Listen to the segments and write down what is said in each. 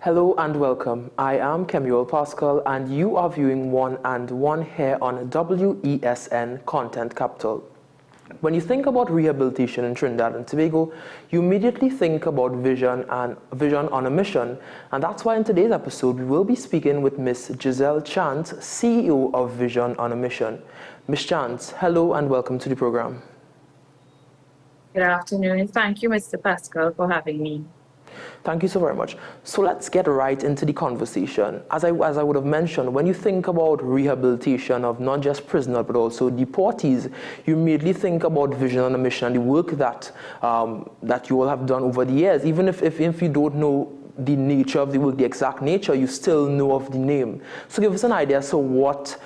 Hello and welcome. I am Kemuel Pascal and you are viewing One and One here on WESN Content Capital. When you think about rehabilitation in Trinidad and Tobago, you immediately think about vision on a mission, and that's why in today's episode we will be speaking with Ms. Giselle Chance, CEO of Vision on a Mission. Ms. Chance, hello and welcome to the program. Good afternoon. Thank you, Mr. Pascal, for having me. Thank you so very much. So let's get right into the conversation. As I would have mentioned, when you think about rehabilitation of not just prisoners but also deportees, you immediately think about Vision on a Mission and the work that you all have done over the years. Even if you don't know the nature of the work, the exact nature, you still know of the name. So give us an idea as to what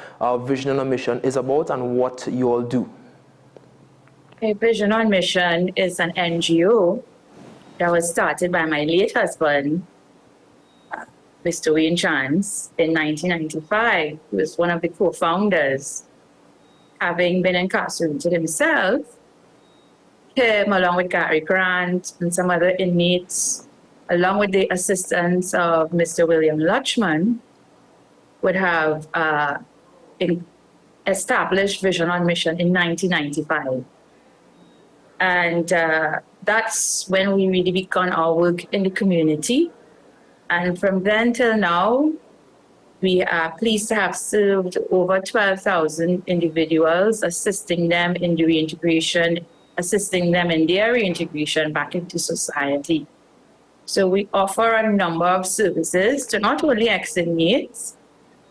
Vision on a Mission is about and what you all do. Okay, Vision on Mission is an NGO that was started by my late husband, Mr. Wayne Chance, in 1995. He was one of the co-founders. Having been incarcerated himself, him, along with Gary Grant and some other inmates, along with the assistance of Mr. William Lutchman, would have established Vision on Mission in 1995. And that's when we really began our work in the community. And from then till now, we are pleased to have served over 12,000 individuals, assisting them in the reintegration, assisting them in their reintegration back into society. So we offer a number of services to not only ex-inmates,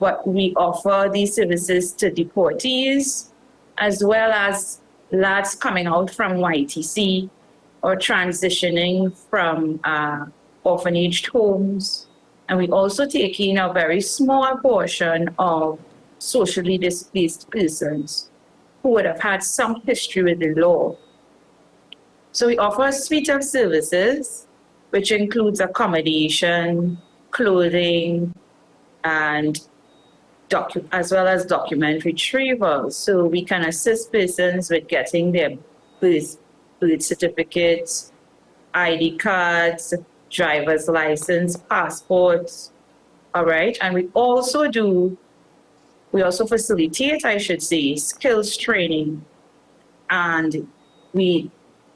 but we offer these services to deportees, as well as lads coming out from YTC or transitioning from orphanage homes. And we also take in a very small portion of socially displaced persons who would have had some history with the law. So we offer a suite of services, which includes accommodation, clothing, and as well as document retrieval. So we can assist persons with getting their birth certificates, ID cards, driver's license, passports, all right? And we also facilitate, I should say, skills training. And we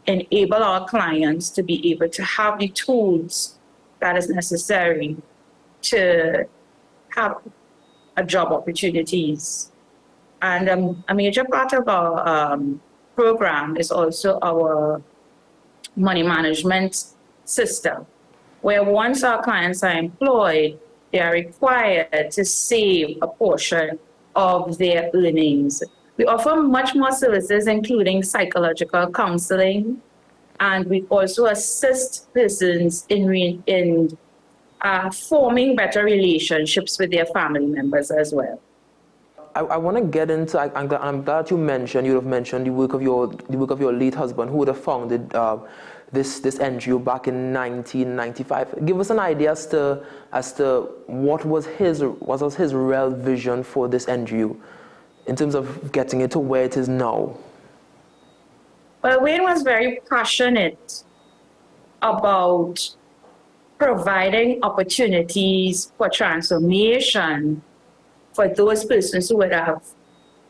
enable our clients to be able to have the tools that is necessary to have job opportunities. And a major part of our program is also our money management system, where once our clients are employed, they are required to save a portion of their earnings. We offer much more services, including psychological counseling, and we also assist persons in forming better relationships with their family members as well. I want to get into. I'm glad you would have mentioned the work of your late husband, who would have founded this NGO back in 1995. Give us an idea as to what was his real vision for this NGO, in terms of getting it to where it is now. Well, Wayne was very passionate about providing opportunities for transformation for those persons who would have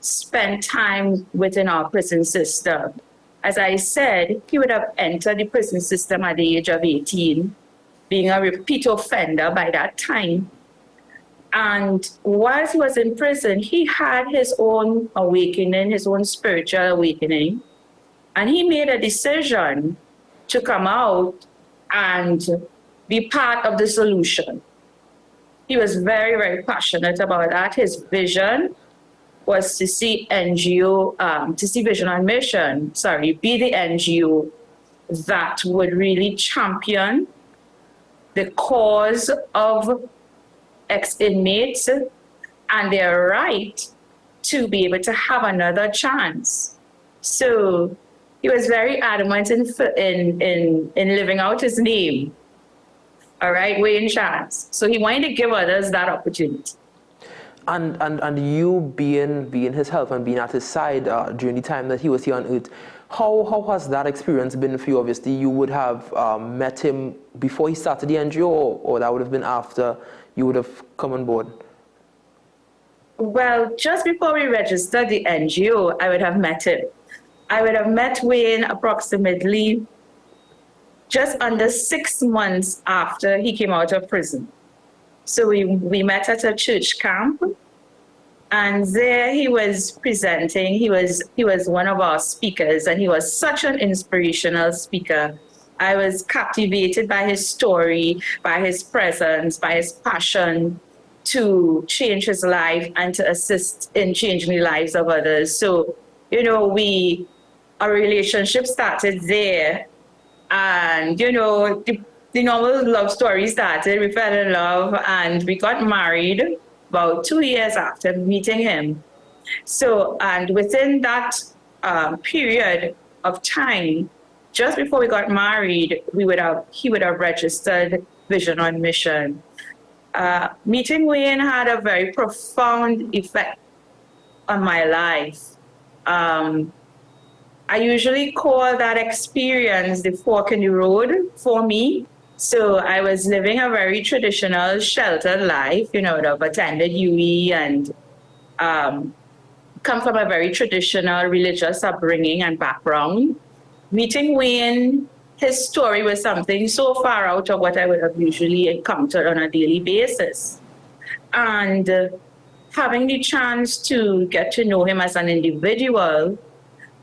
spent time within our prison system. As I said, he would have entered the prison system at the age of 18, being a repeat offender by that time. And whilst he was in prison, he had his own awakening, his own spiritual awakening. And he made a decision to come out and be part of the solution. He was very, very passionate about that. His vision was to see Vision on Mission, be the NGO that would really champion the cause of ex-inmates and their right to be able to have another chance. So he was very adamant in living out his name. All right, Wayne Chance. So he wanted to give others that opportunity. And you being his help and being at his side during the time that he was here on Earth, how has that experience been for you? Obviously, you would have met him before he started the NGO, or that would have been after you would have come on board? Well, just before we registered the NGO, I would have met him. I would have met Wayne approximately just under 6 months after he came out of prison. So we met at a church camp, and there he was presenting. He was one of our speakers, and he was such an inspirational speaker. I was captivated by his story, by his presence, by his passion to change his life and to assist in changing the lives of others. So, you know, our relationship started there, and, you know, the normal love story started. We fell in love and we got married about 2 years after meeting him. So, and within that period of time, just before we got married, he would have registered Vision on Mission. Meeting Wayne had a very profound effect on my life. I usually call that experience the fork in the road for me. So I was living a very traditional, sheltered life. You know, I've attended UE and come from a very traditional religious upbringing and background. Meeting Wayne, his story was something so far out of what I would have usually encountered on a daily basis. And having the chance to get to know him as an individual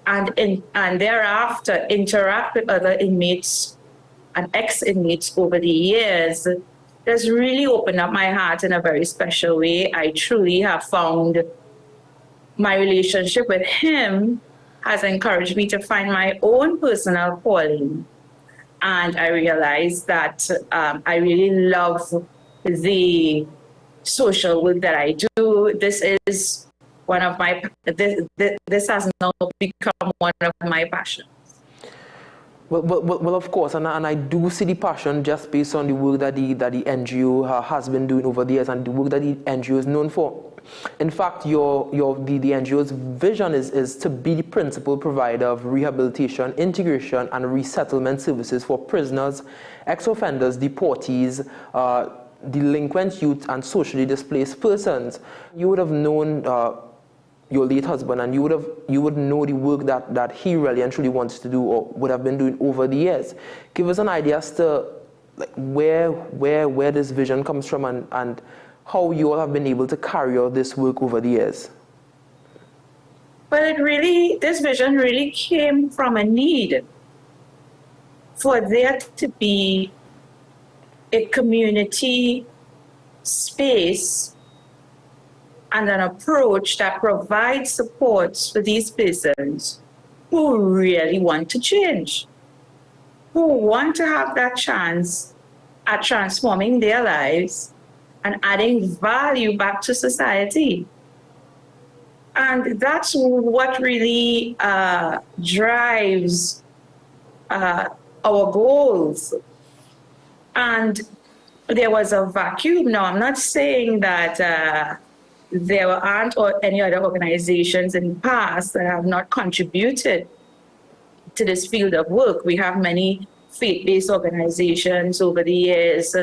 and thereafter interact with other inmates and ex-inmates over the years has really opened up my heart in a very special way. I truly have found my relationship with him has encouraged me to find my own personal calling. And I realized that I really love the social work that I do. This is one of my, this has now become one of my passions. Well, of course, and I do see the passion just based on the work that the NGO has been doing over the years and the work that the NGO is known for. In fact, the NGO's vision is to be the principal provider of rehabilitation, integration, and resettlement services for prisoners, ex-offenders, deportees, delinquent youth, and socially displaced persons. You would have known your late husband, and you would know the work that he really and truly wants to do or would have been doing over the years. Give us an idea as to like where this vision comes from and how you all have been able to carry out this work over the years. Well, this vision really came from a need for there to be a community space and an approach that provides supports for these persons who really want to change, who want to have that chance at transforming their lives and adding value back to society. And that's what really drives our goals. And there was a vacuum. Now, I'm not saying that there aren't any other organizations in the past that have not contributed to this field of work. We have many faith-based organizations over the years.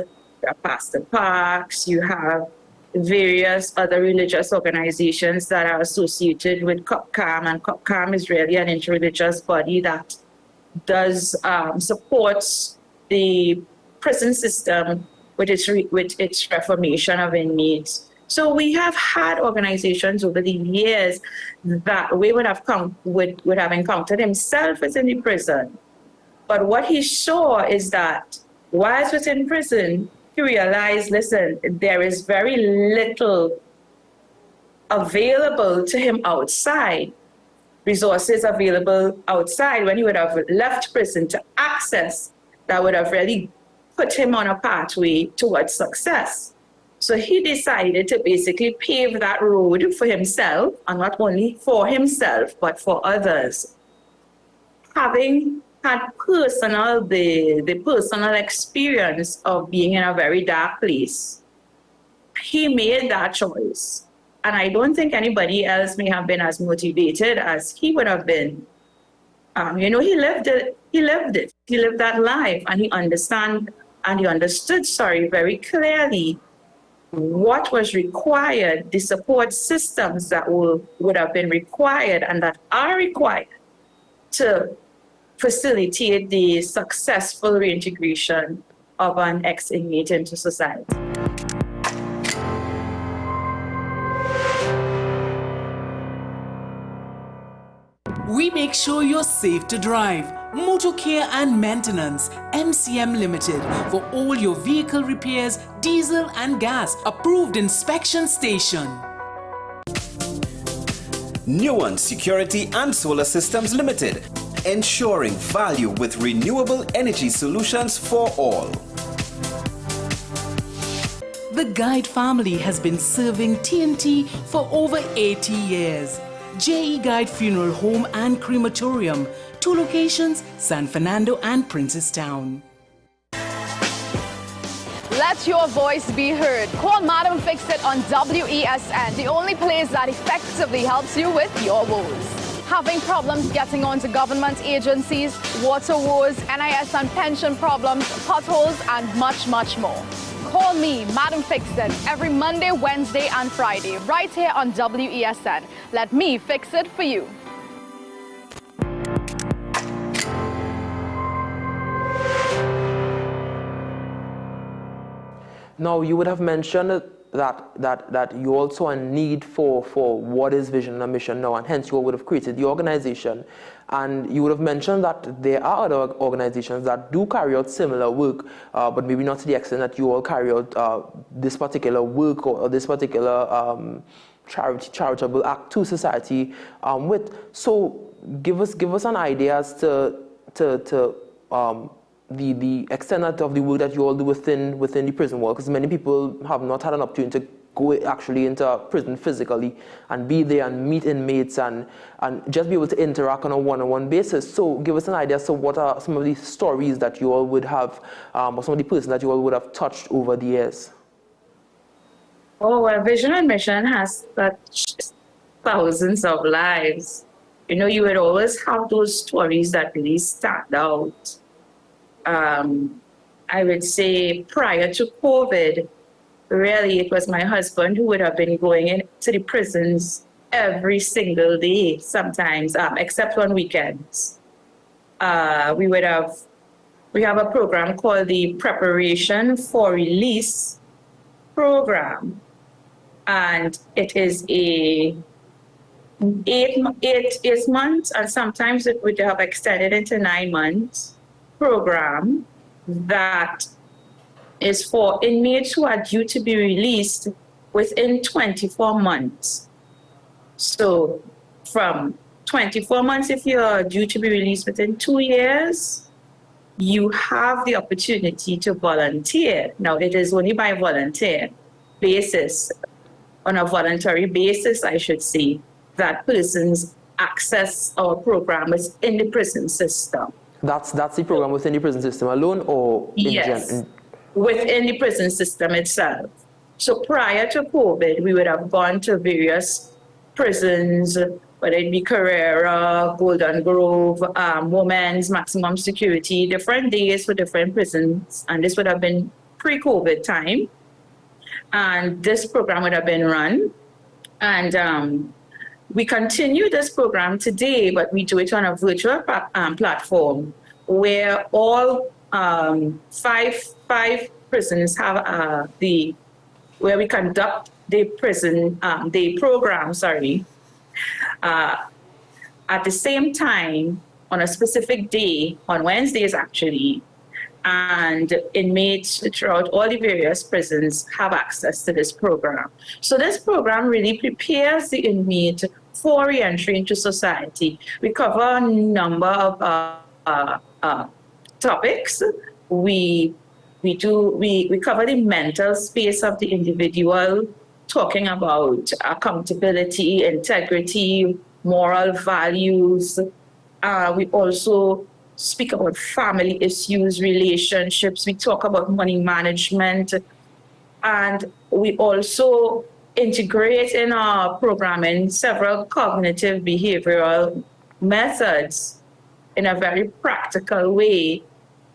Pastor Parks, you have various other religious organizations that are associated with COPCAM, and COPCAM is really an interreligious body that does supports the prison system with its reformation of inmates. So we have had organizations over the years that we would have encountered himself within the prison. But what he saw is that whilst within prison, he realized, listen, there is very little available to him outside, resources available outside when he would have left prison to access that would have really put him on a pathway towards success. So he decided to basically pave that road for himself, and not only for himself, but for others. Having had the personal experience of being in a very dark place, he made that choice And I don't think anybody else may have been as motivated as he would have been. You know, he lived it. He lived that life, and he understood, very clearly what was required, the support systems that would have been required and that are required to facilitate the successful reintegration of an ex-inmate into society. We make sure you're safe to drive. Motor Care and Maintenance, MCM Limited, for all your vehicle repairs, diesel and gas. Approved inspection station. Nuance Security and Solar Systems Limited, ensuring value with renewable energy solutions for all. The Guide family has been serving TNT for over 80 years. JE Guide Funeral Home and Crematorium, 2 locations, San Fernando and Princestown. Let your voice be heard. Call Madam Fix It on WESN, the only place that effectively helps you with your woes. Having problems getting onto government agencies, water woes, NIS and pension problems, potholes, and much, much more. Call me, Madam Fix It, every Monday, Wednesday, and Friday, right here on WESN. Let me fix it for you. Now, you would have mentioned that you also a need for what is vision and mission now, and hence you would have created the organization. And you would have mentioned that there are other organizations that do carry out similar work, but maybe not to the extent that you all carry out this particular work or this particular charitable act to society with. So give us an idea as to the extent of the work that you all do within the prison world, because many people have not had an opportunity to go actually into prison physically and be there and meet inmates and just be able to interact on a one-on-one basis. So give us an idea as to what are some of the stories that you all would have, or some of the persons that you all would have touched over the years. Oh, well, Vision and Mission has touched thousands of lives. You know, you would always have those stories that really stand out. I would say prior to COVID, really, it was my husband who would have been going into the prisons every single day, sometimes, except on weekends. We have a program called the Preparation for Release program, and it is a 8 months, and sometimes it would have extended into 9 months program that is for inmates who are due to be released within 24 months. So from 24 months, if you're due to be released within 2 years, you have the opportunity to volunteer. Now, it is only by volunteer basis, on a voluntary basis, I should say, that persons access our program is in the prison system. That's the program within the prison system alone, or yes, within the prison system itself. So prior to COVID, we would have gone to various prisons, whether it be Carrera, Golden Grove, Women's, Maximum Security, different days for different prisons, and this would have been pre-COVID time. And this program would have been run, and we continue this program today, but we do it on a virtual platform where all five prisons have where we conduct the program, at the same time on a specific day, on Wednesdays actually, and inmates throughout all the various prisons have access to this program. So this program really prepares the inmate for re-entry into society. We cover a number of topics. We cover the mental space of the individual, talking about accountability, integrity, moral values. We also speak about family issues, relationships. We talk about money management. And we also integrate in our programming several cognitive behavioral methods in a very practical way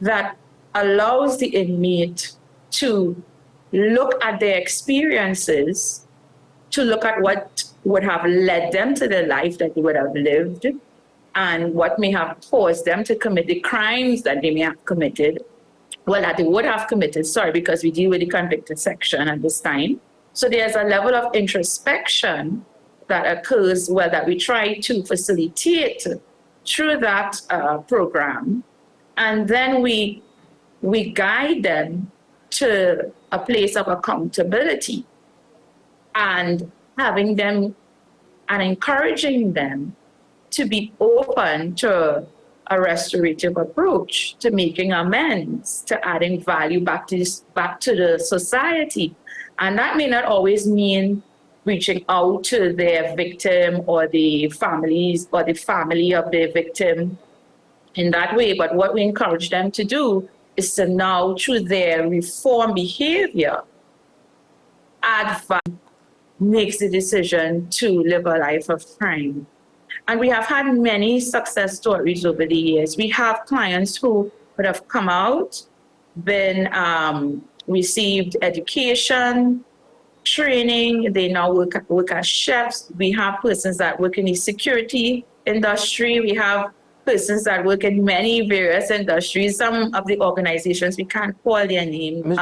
that allows the inmate to look at their experiences, to look at what would have led them to the life that they would have lived, and what may have caused them to commit the crimes that they may have committed, well, that they would have committed, sorry, because we deal with the convicted section at this time. So there's a level of introspection that occurs, well, that we try to facilitate through that program. And then we guide them to a place of accountability and having them and encouraging them to be open to a restorative approach, to making amends, to adding value back to the society. And that may not always mean reaching out to their victim or the families or the family of the victim in that way. But what we encourage them to do is to now, through their reform behavior, add value, makes the decision to live a life of crime. And we have had many success stories over the years. We have clients who would have come out, been received education, training. They now work as chefs. We have persons that work in the security industry. We have persons that work in many various industries. Some of the organizations, we can't call their name.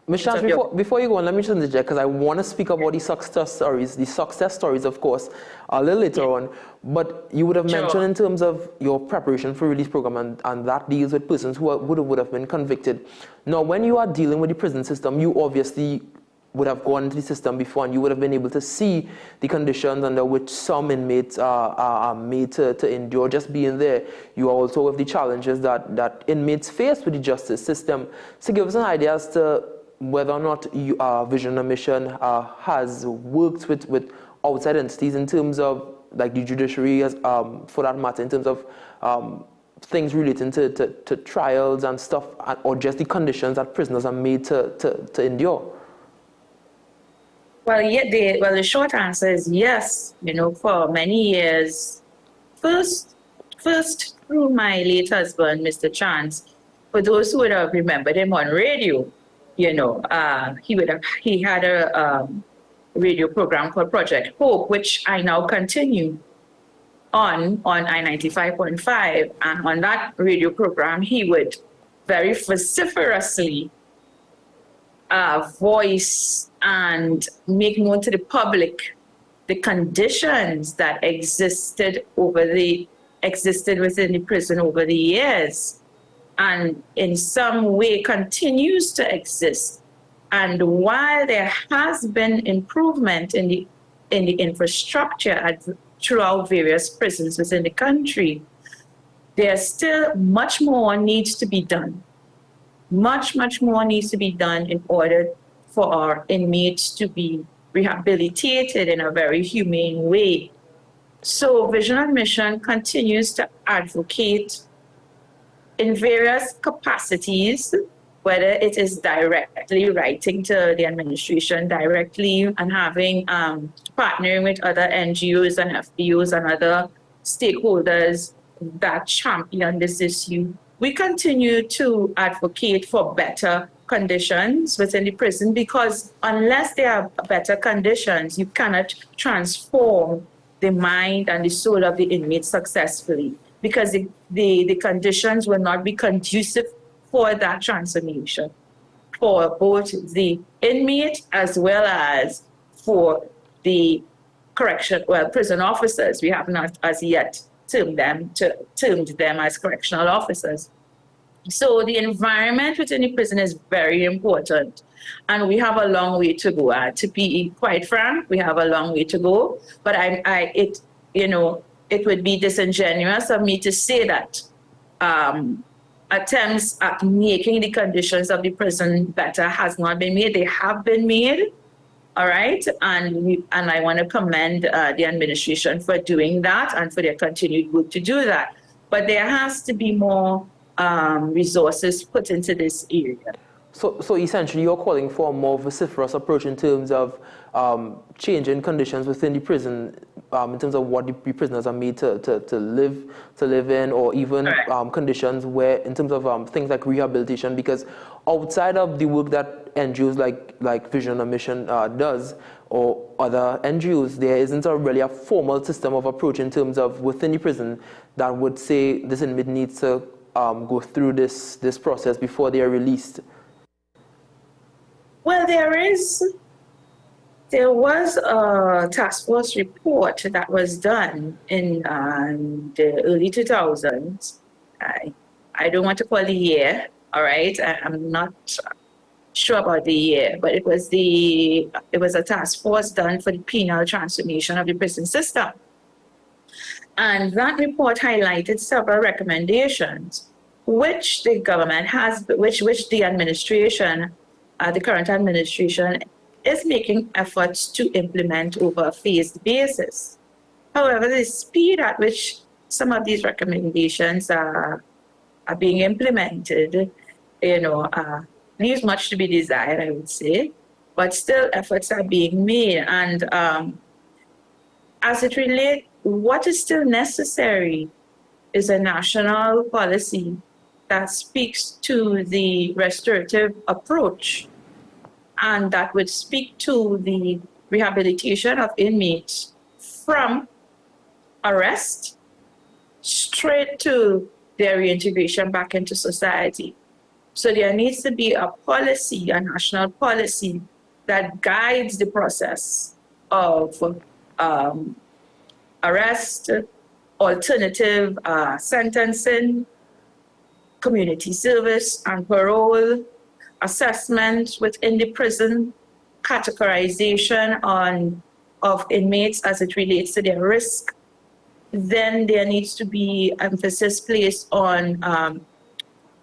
Ms. Chance, before you go on, let me just interject, because I want to speak about the success stories, of course, a little later on. But you would have mentioned in terms of your preparation for release program, and that deals with persons who would have been convicted. Now, when you are dealing with the prison system, you obviously would have gone into the system before, and you would have been able to see the conditions under which some inmates are made to endure just being there. You are also with the challenges that inmates face with the justice system. So give us an idea as to whether or not Vision and Mission has worked with outside entities in terms of like the judiciary, for that matter, in terms of things relating to trials and stuff, or just the conditions that prisoners are made to endure. Well, the short answer is yes. You know, for many years, first through my late husband, Mr. Chance. For those who would have remembered him on radio, you know, he had a radio program called Project Hope, which I now continue on I-95.5, and on that radio program, he would very vociferously voice and make known to the public the conditions that existed within the prison over the years, and in some way continues to exist. And while there has been improvement in the infrastructure throughout various prisons within the country, there still much more needs to be done. Much more needs to be done in order for our inmates to be rehabilitated in a very humane way. So Vision and Mission continues to advocate in various capacities, whether it is directly writing to the administration directly and having partnering with other NGOs and FBOs and other stakeholders that champion this issue. We continue to advocate for better conditions within the prison, because unless there are better conditions, you cannot transform the mind and the soul of the inmate successfully, because the conditions will not be conducive for that transformation for both the inmate as well as for the prison officers. We have not as yet termed them as correctional officers. So the environment within the prison is very important, and we have a long way to go. To be quite frank, we have a long way to go. But it would be disingenuous of me to say that attempts at making the conditions of the prison better has not been made. They have been made, all right, and I want to commend the administration for doing that and for their continued work to do that. But there has to be more resources put into this area. So essentially, you're calling for a more vociferous approach in terms of changing conditions within the prison, in terms of what the prisoners are made to live in, or even conditions where, in terms of things like rehabilitation, because outside of the work that NGOs like Vision on a Mission does, or other NGOs, there isn't really a formal system of approach in terms of within the prison that would say this inmate needs to go through this process before they are released. Well, there was a task force report that was done in the early 2000s. I don't want to call the year, all right? I'm not sure about the year, but it was a task force done for the penal transformation of the prison system. And that report highlighted several recommendations, which the government has, which the administration, the current administration, is making efforts to implement over a phased basis. However, the speed at which some of these recommendations are being implemented, leaves much to be desired, I would say. But still, efforts are being made. And as it relates, what is still necessary is a national policy that speaks to the restorative approach, and that would speak to the rehabilitation of inmates from arrest straight to their reintegration back into society. So there needs to be a policy, a national policy, that guides the process of arrest, alternative sentencing, community service and parole, assessment within the prison, categorization of inmates as it relates to their risk. Then there needs to be emphasis placed on,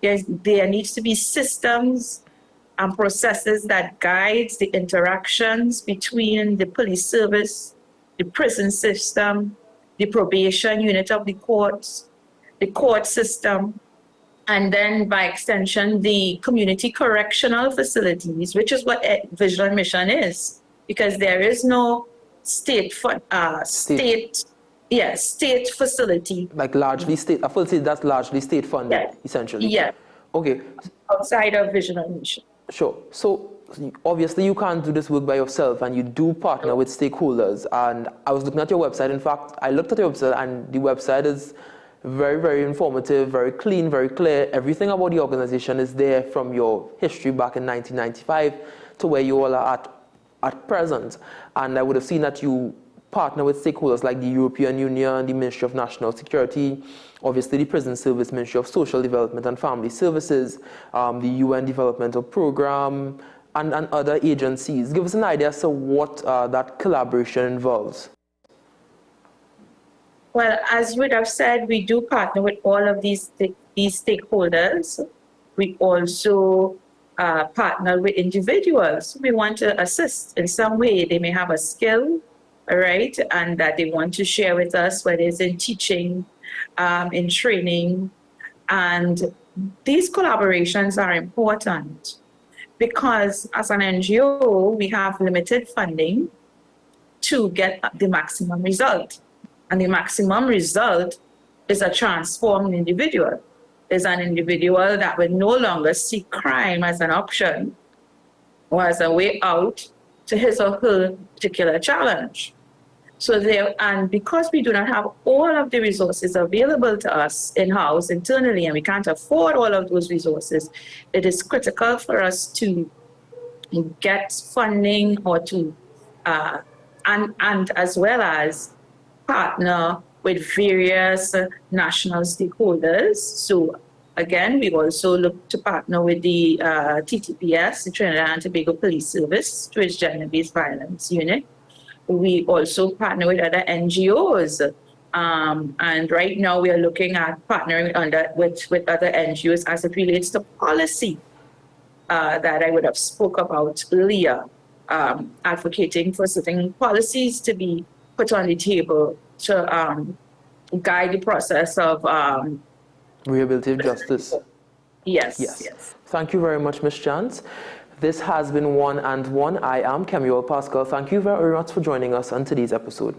there needs to be systems and processes that guides the interactions between the police service, the prison system, the probation unit of the courts, the court system, and then by extension, the community correctional facilities, which is what Vision Mission is, because there is no state facility. Like largely state, I would say that's largely state funded, essentially. Yeah. Okay. Outside of Vision Mission. Sure. So obviously you can't do this work by yourself, and you do partner with stakeholders. And I was looking at your website. In fact, I looked at your website, and the website is very, very informative, very clean, very clear. Everything about the organization is there, from your history back in 1995 to where you all are at present. And I would have seen that you partner with stakeholders like the European Union, the Ministry of National Security, obviously the Prison Service, Ministry of Social Development and Family Services, the UN Developmental Program, and other agencies. Give us an idea as to what that collaboration involves. Well, as you would have said, we do partner with all of these stakeholders. We also partner with individuals. We want to assist in some way. They may have a skill, right, and that they want to share with us, whether it's in teaching, in training. And these collaborations are important because as an NGO, we have limited funding to get the maximum result. And the maximum result is a transformed individual, is an individual that would no longer see crime as an option or as a way out to his or her particular challenge. So and because we do not have all of the resources available to us in-house, internally, and we can't afford all of those resources, it is critical for us to get funding or to, and as well as partner with various national stakeholders. So again, we also look to partner with the TTPS, the Trinidad and Tobago Police Service, through its Gender-Based Violence Unit. We also partner with other NGOs. And right now we are looking at partnering with other NGOs as it relates to policy that I would have spoke about earlier, advocating for certain policies to be put on the table to guide the process of rehabilitative justice. Yes. Thank you very much, Ms. Chance. This has been One and One. I am Kemuel Pascal. Thank you very much for joining us on today's episode.